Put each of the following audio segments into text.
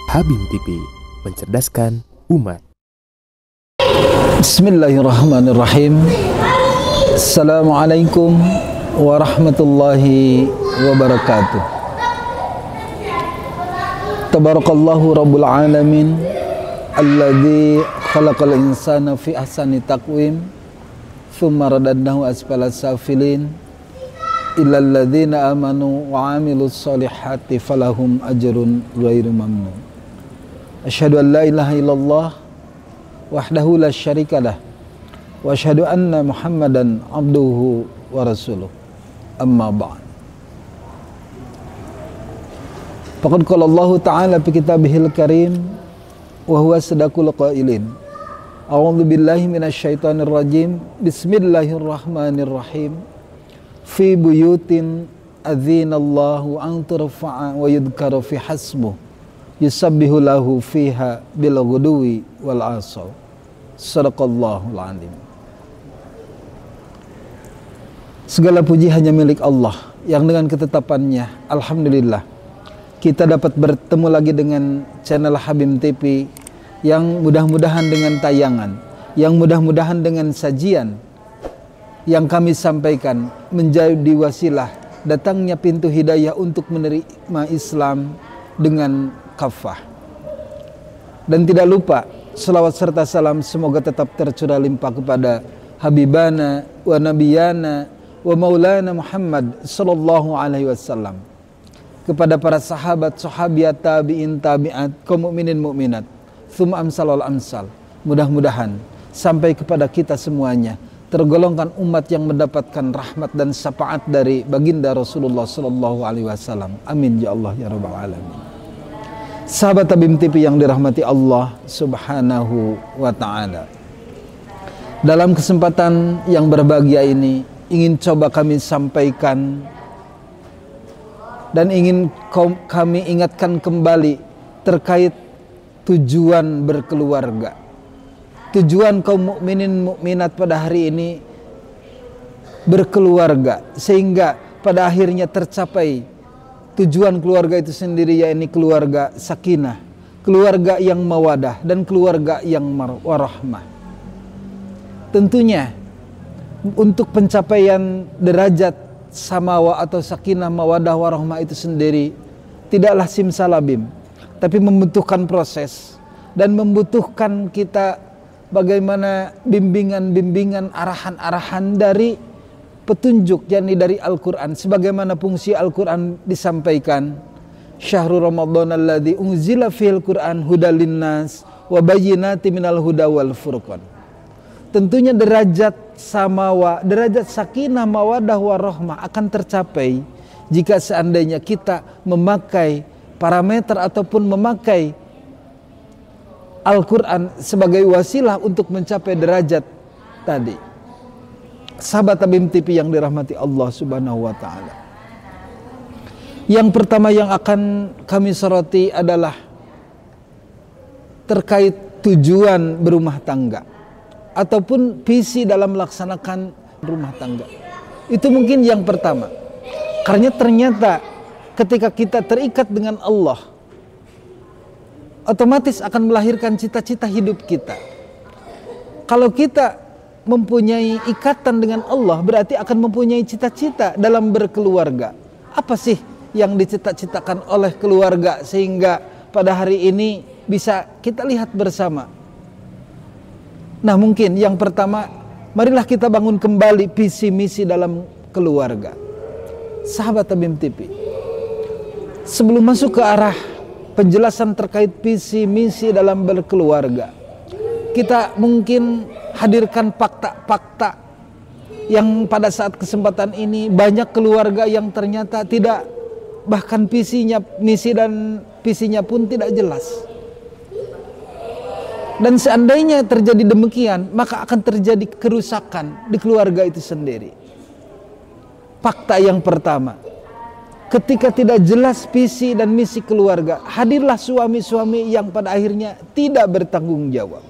Habim TV, mencerdaskan umat. Bismillahirrahmanirrahim. Assalamualaikum warahmatullahi wabarakatuh. Tabarakallahu rabbul alamin, alladzi khalaqal insana fi ahsani taqwim, thumma radadnahu asfala safilin, illal ladzina amanu wa amilus solihati falahum ajrun ghairu mamnun. Asyhadu an la ilaha illallah wahdahu la syarikalah wa asyhadu anna Muhammadan abduhu wa rasuluh. Amma ba'd. Faqad qala Allah Ta'ala fi kitabihil karim wa huwa sadaqul qailin. A'udzu billahi minasyaitonir rajim. Bismillahirrahmanirrahim. Fi buyutin adzinallahu an turfa'a wa yudhkara fi hasmuh yusabbihu lahu fiha bil ghudwi wal asal. Shadaqallahul azim. Segala puji hanya milik Allah yang dengan ketetapannya, alhamdulillah, kita dapat bertemu lagi dengan channel Habim TV yang mudah-mudahan dengan tayangan, yang mudah-mudahan dengan sajian yang kami sampaikan menjadi wasilah datangnya pintu hidayah untuk menerima Islam dengan kafah. Dan tidak lupa selawat serta salam semoga tetap tercurah limpah kepada Habibana wa Nabiyana wa Maulana Muhammad sallallahu alaihi wasallam, kepada para sahabat, sahabiat, tabi'in, tabi'at, kaum mukminin mukminat, tsumma amsal wal amsal. Mudah-mudahan sampai kepada kita semuanya tergolongkan umat yang mendapatkan rahmat dan syafaat dari baginda Rasulullah sallallahu alaihi wasallam. Amin ya Allah ya rabbal alamin. Sahabat Habim TV yang dirahmati Allah Subhanahu wa ta'ala, dalam kesempatan yang berbahagia ini ingin coba kami sampaikan dan ingin kami ingatkan kembali terkait tujuan berkeluarga. Tujuan kaum mukminin mukminat pada hari ini berkeluarga, sehingga pada akhirnya tercapai tujuan keluarga itu sendiri, yaitu keluarga sakinah, keluarga yang mawadah, dan keluarga yang warahmah. Tentunya untuk pencapaian derajat samawa atau sakinah, mawadah, warahmah itu sendiri tidaklah simsalabim, tapi membutuhkan proses dan membutuhkan kita bagaimana bimbingan-bimbingan, arahan-arahan dari petunjuk, yakni dari Al-Quran. Sebagaimana fungsi Al-Quran disampaikan, syahrul Ramadan alladzi unzila fihil Quran hudal linnas wa bayyinatin minal huda wal furqan. Tentunya derajat samawa, derajat sakinah, mawadah, warahmah akan tercapai jika seandainya kita memakai parameter ataupun memakai Al-Quran sebagai wasilah untuk mencapai derajat tadi. Sahabat Habim TV yang dirahmati Allah Subhanahu wa ta'ala, yang pertama yang akan kami soroti adalah terkait tujuan berumah tangga ataupun visi dalam melaksanakan rumah tangga. Itu mungkin yang pertama, karena ternyata ketika kita terikat dengan Allah, otomatis akan melahirkan cita-cita hidup kita. Kalau kita mempunyai ikatan dengan Allah, berarti akan mempunyai cita-cita dalam berkeluarga. Apa sih yang dicita-citakan oleh keluarga sehingga pada hari ini bisa kita lihat bersama? Nah, mungkin yang pertama, marilah kita bangun kembali visi misi dalam keluarga. Sahabat Habim TV, sebelum masuk ke arah penjelasan terkait visi misi dalam berkeluarga, kita mungkin hadirkan fakta-fakta yang pada saat kesempatan ini banyak keluarga yang ternyata tidak, bahkan visinya, misi dan visinya pun tidak jelas. Dan seandainya terjadi demikian, maka akan terjadi kerusakan di keluarga itu sendiri. Fakta yang pertama, ketika tidak jelas visi dan misi keluarga, hadirlah suami-suami yang pada akhirnya tidak bertanggung jawab.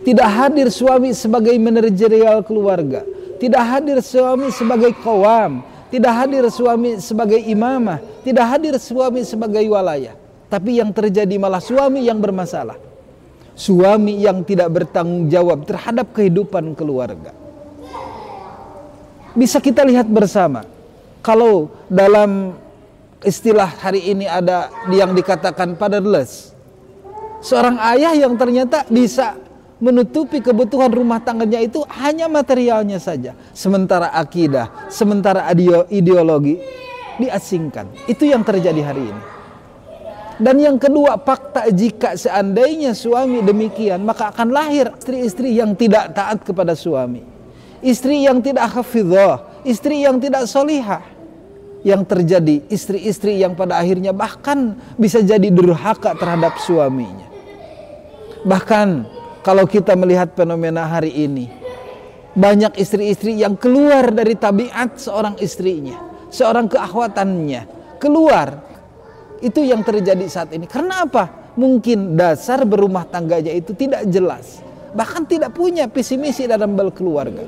Tidak hadir suami sebagai manajerial keluarga, tidak hadir suami sebagai qawam, tidak hadir suami sebagai imamah, tidak hadir suami sebagai walayah. Tapi yang terjadi malah suami yang bermasalah. Suami yang tidak bertanggung jawab terhadap kehidupan keluarga. Bisa kita lihat bersama. Kalau dalam istilah hari ini ada yang dikatakan fatherless. Seorang ayah yang ternyata bisa menutupi kebutuhan rumah tangganya itu hanya materialnya saja. Sementara akidah, sementara ideologi diasingkan. Itu yang terjadi hari ini. Dan yang kedua, fakta jika seandainya suami demikian, maka akan lahir istri-istri yang tidak taat kepada suami. Istri yang tidak hafidhah, istri yang tidak solihah. Yang terjadi istri-istri yang pada akhirnya bahkan bisa jadi durhaka terhadap suaminya. Bahkan kalau kita melihat fenomena hari ini, banyak istri-istri yang keluar dari tabiat seorang istrinya, seorang keakhwatannya, keluar. Itu yang terjadi saat ini. Karena apa? Mungkin dasar berumah tangganya itu tidak jelas. Bahkan tidak punya visi misi dalam berkeluarga.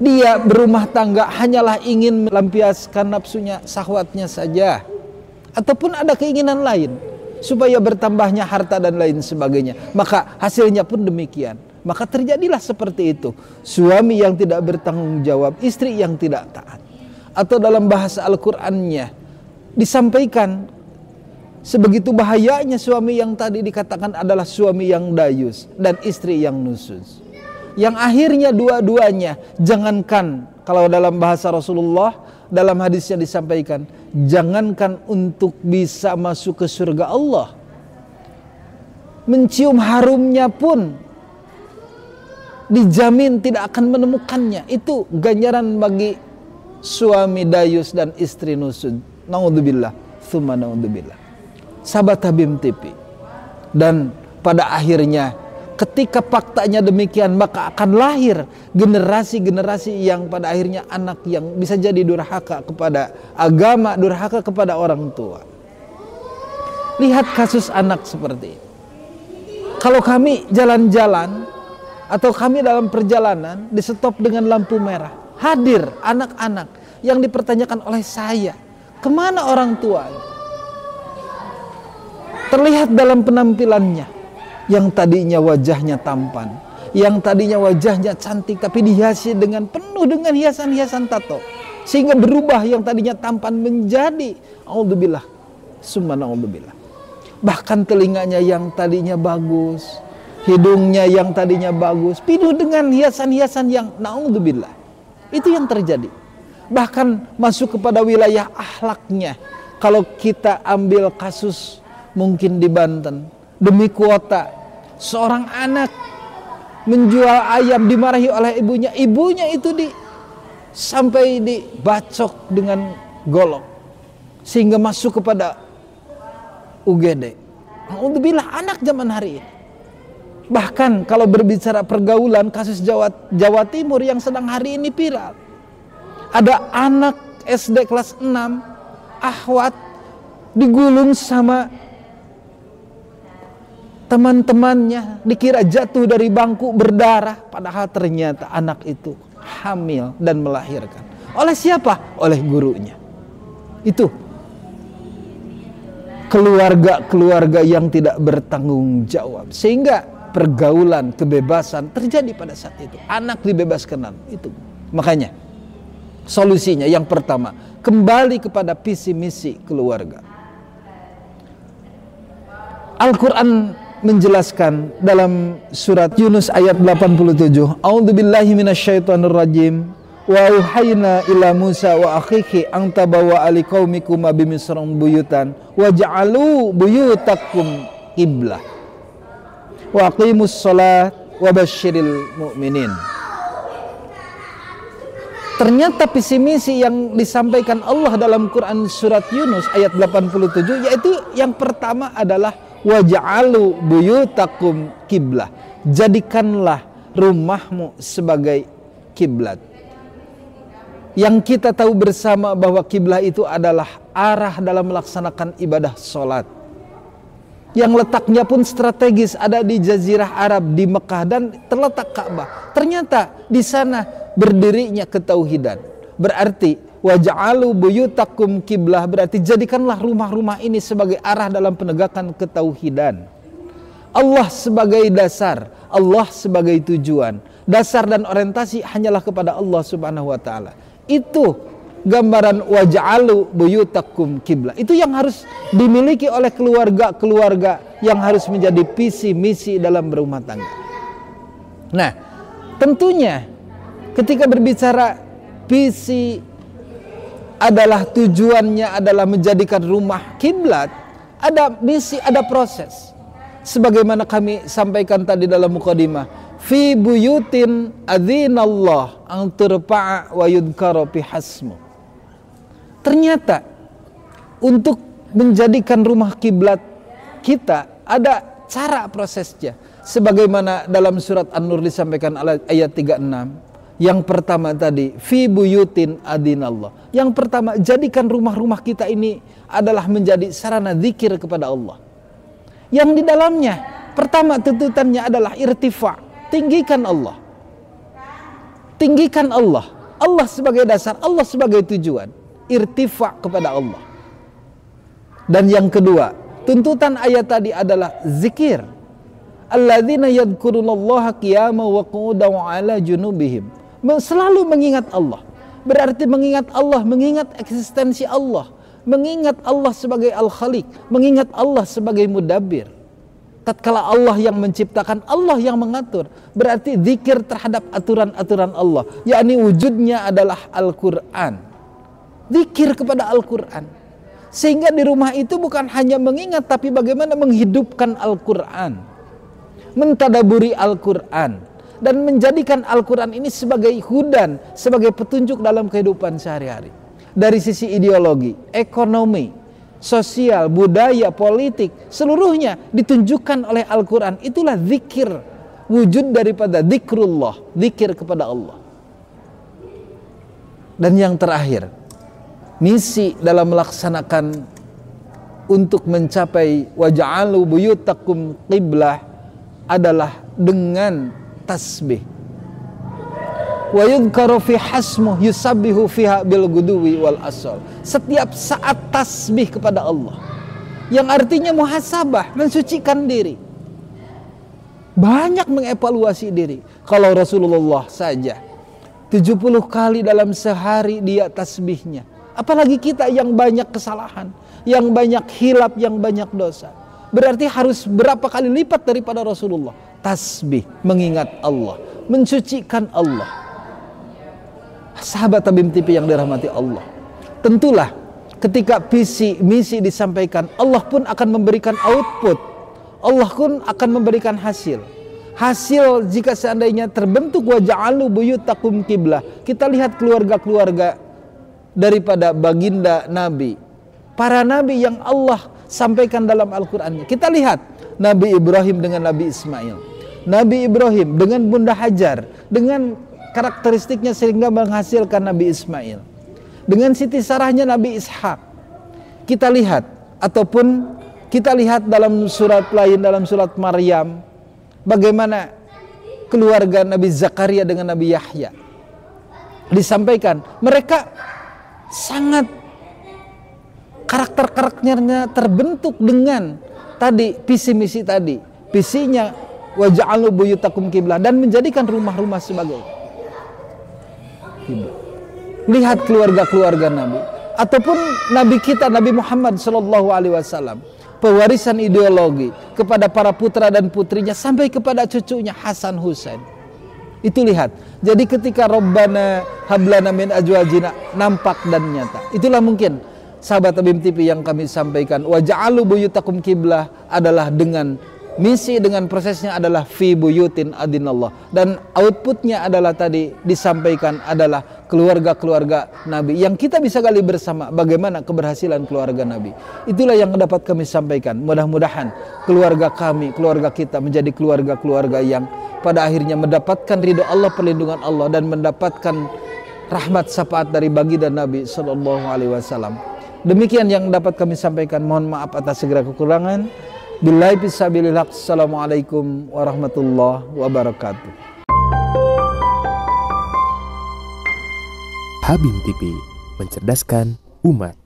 Dia berumah tangga hanyalah ingin melampiaskan nafsunya, syahwatnya saja. Ataupun ada keinginan lain. Supaya bertambahnya harta dan lain sebagainya. Maka hasilnya pun demikian. Maka terjadilah seperti itu. Suami yang tidak bertanggung jawab, istri yang tidak taat. Atau dalam bahasa Al-Qur'annya disampaikan sebegitu bahayanya suami yang tadi dikatakan adalah suami yang dayus dan istri yang nusyuz. Yang akhirnya dua-duanya, jangankan kalau dalam bahasa Rasulullah dalam hadisnya disampaikan, jangankan untuk bisa masuk ke surga Allah, mencium harumnya pun dijamin tidak akan menemukannya. Itu ganjaran bagi suami dayus dan istri nusyuz. Naudzubillah, tsumma naudzubillah. Sahabat Habib TV. Dan pada akhirnya ketika faktanya demikian, maka akan lahir generasi-generasi yang pada akhirnya anak yang bisa jadi durhaka kepada agama, durhaka kepada orang tua. Lihat kasus anak seperti ini. Kalau kami jalan-jalan atau kami dalam perjalanan di stop dengan lampu merah, hadir anak-anak yang dipertanyakan oleh saya, kemana orang tua? Terlihat dalam penampilannya, yang tadinya wajahnya tampan, yang tadinya wajahnya cantik, tapi dihiasi dengan penuh dengan hiasan-hiasan tato, sehingga berubah yang tadinya tampan menjadi naudzubillah, summa naudzubillah. Bahkan telinganya yang tadinya bagus, hidungnya yang tadinya bagus, penuh dengan hiasan-hiasan yang naudzubillah. Itu yang terjadi. Bahkan masuk kepada wilayah akhlaknya. Kalau kita ambil kasus mungkin di Banten, demi kuota, seorang anak menjual ayam dimarahi oleh ibunya. Ibunya itu sampai dibacok dengan golok sehingga masuk kepada UGD. Alhamdulillah anak zaman hari ini. Bahkan kalau berbicara pergaulan, kasus Jawa Timur yang sedang hari ini viral. Ada anak SD kelas 6, akhwat, digulung sama teman-temannya, dikira jatuh dari bangku berdarah, padahal ternyata anak itu hamil dan melahirkan. Oleh siapa? Oleh gurunya. Itu keluarga-keluarga yang tidak bertanggung jawab, sehingga pergaulan, kebebasan terjadi pada saat itu. Anak dibebaskan itu. Makanya solusinya yang pertama, kembali kepada visi misi keluarga. Al-Quran menjelaskan dalam surat Yunus ayat 87, A'udzubillahi minasyaitonirrajim. Wa auhayna ila Musa wa akhihi an tabawa aliqaumikum bimisram buyutan wa ja'alu buyutakum qiblah wa aqimus shalat wa basyiril mu'minin. Ternyata visi misi yang disampaikan Allah dalam Quran surat Yunus ayat 87, yaitu yang pertama adalah waja'alu buyutakum qiblah. Jadikanlah rumahmu sebagai kiblat. Yang kita tahu bersama bahwa kiblah itu adalah arah dalam melaksanakan ibadah sholat. Yang letaknya pun strategis, ada di Jazirah Arab, di Mekah, dan terletak Ka'bah. Ternyata di sana berdirinya ketauhidan. Berarti Waj'alu buyutakum qiblah, berarti jadikanlah rumah-rumah ini sebagai arah dalam penegakan ketauhidan. Allah sebagai dasar, Allah sebagai tujuan. Dasar dan orientasi hanyalah kepada Allah Subhanahu wa taala. Itu gambaran waj'alu buyutakum qiblah. Itu yang harus dimiliki oleh keluarga-keluarga yang harus menjadi visi misi dalam berumah tangga. Nah, tentunya ketika berbicara visi adalah tujuannya adalah menjadikan rumah kiblat, ada misi, ada proses. Sebagaimana kami sampaikan tadi dalam mukadimah, fi buyutin adzinallah an turfa'a wa yudhkara fi hasmu. Ternyata untuk menjadikan rumah kiblat kita ada cara prosesnya. Sebagaimana dalam surat An-Nur disampaikan ayat 36. Yang pertama tadi, fi buyutin adinallah. Yang pertama, jadikan rumah-rumah kita ini adalah menjadi sarana zikir kepada Allah. Yang di dalamnya, pertama tuntutannya adalah irtifa, tinggikan Allah. Tinggikan Allah. Allah sebagai dasar, Allah sebagai tujuan. Irtifa kepada Allah. Dan yang kedua, tuntutan ayat tadi adalah zikir. Alladzina yadhkurunallaha qiyaman wa qu'udan wa 'ala junubihim. Selalu mengingat Allah. Berarti mengingat Allah, mengingat eksistensi Allah, mengingat Allah sebagai Al-Khaliq, mengingat Allah sebagai Mudabbir. Tatkala Allah yang menciptakan, Allah yang mengatur, berarti zikir terhadap aturan-aturan Allah, yakni wujudnya adalah Al-Quran. Zikir kepada Al-Quran. Sehingga di rumah itu bukan hanya mengingat, tapi bagaimana menghidupkan Al-Quran, mentadaburi Al-Quran, dan menjadikan Al-Quran ini sebagai hudan, sebagai petunjuk dalam kehidupan sehari-hari. Dari sisi ideologi, ekonomi, sosial, budaya, politik, seluruhnya ditunjukkan oleh Al-Quran. Itulah zikir, wujud daripada zikrullah, zikir kepada Allah. Dan yang terakhir, misi dalam melaksanakan untuk mencapai waj'alu buyutakum qiblah adalah dengan tasbih. Wa yudhkaru fi hasmuh yusabbihu fiha bil guduwi wal asal. Setiap saat tasbih kepada Allah, yang artinya muhasabah, mensucikan diri, banyak mengevaluasi diri. Kalau Rasulullah saja 70 kali dalam sehari dia tasbihnya, apalagi kita yang banyak kesalahan, yang banyak hilap, yang banyak dosa. Berarti harus berapa kali lipat daripada Rasulullah. Tasbih, mengingat Allah, mensucikan Allah. Sahabat Habib TV yang dirahmati Allah, tentulah ketika visi misi disampaikan, Allah pun akan memberikan output, Allah pun akan memberikan hasil. Hasil jika seandainya terbentuk waj'alu buyutakum qiblah, kita lihat keluarga-keluarga daripada baginda Nabi, para Nabi yang Allah sampaikan dalam Al-Qurannya. Kita lihat Nabi Ibrahim dengan Nabi Ismail, Nabi Ibrahim dengan Bunda Hajar, dengan karakteristiknya sehingga menghasilkan Nabi Ismail, dengan Siti Sarahnya Nabi Ishak. Kita lihat, ataupun kita lihat dalam surat lain, dalam surat Maryam, bagaimana keluarga Nabi Zakaria dengan Nabi Yahya. Disampaikan mereka sangat karakter-karakternya terbentuk dengan tadi visi misi tadi, visinya waj'alu buyutakum qiblah, dan menjadikan rumah-rumah sebagai kiblat. Lihat keluarga-keluarga Nabi, ataupun Nabi kita Nabi Muhammad SAW, pewarisan ideologi kepada para putra dan putrinya sampai kepada cucunya Hasan Husain. Itu lihat. Jadi ketika Rabbana hablana min azwajina nampak dan nyata. Itulah mungkin sahabat Habib TV yang kami sampaikan, waj'alu buyutakum qiblah adalah dengan misi, dengan prosesnya adalah fi buyutin adinallah, dan outputnya adalah tadi disampaikan adalah keluarga-keluarga Nabi yang kita bisa gali bersama bagaimana keberhasilan keluarga Nabi. Itulah yang dapat kami sampaikan. Mudah-mudahan keluarga kami, keluarga kita menjadi keluarga-keluarga yang pada akhirnya mendapatkan ridho Allah, perlindungan Allah, dan mendapatkan rahmat syafaat dari baginda Nabi Sallallahu Alaihi Wasallam. Demikian yang dapat kami sampaikan. Mohon maaf atas segala kekurangan. Billahi fisabilillah. Assalamualaikum warahmatullahi wabarakatuh. Habib TV, mencerdaskan umat.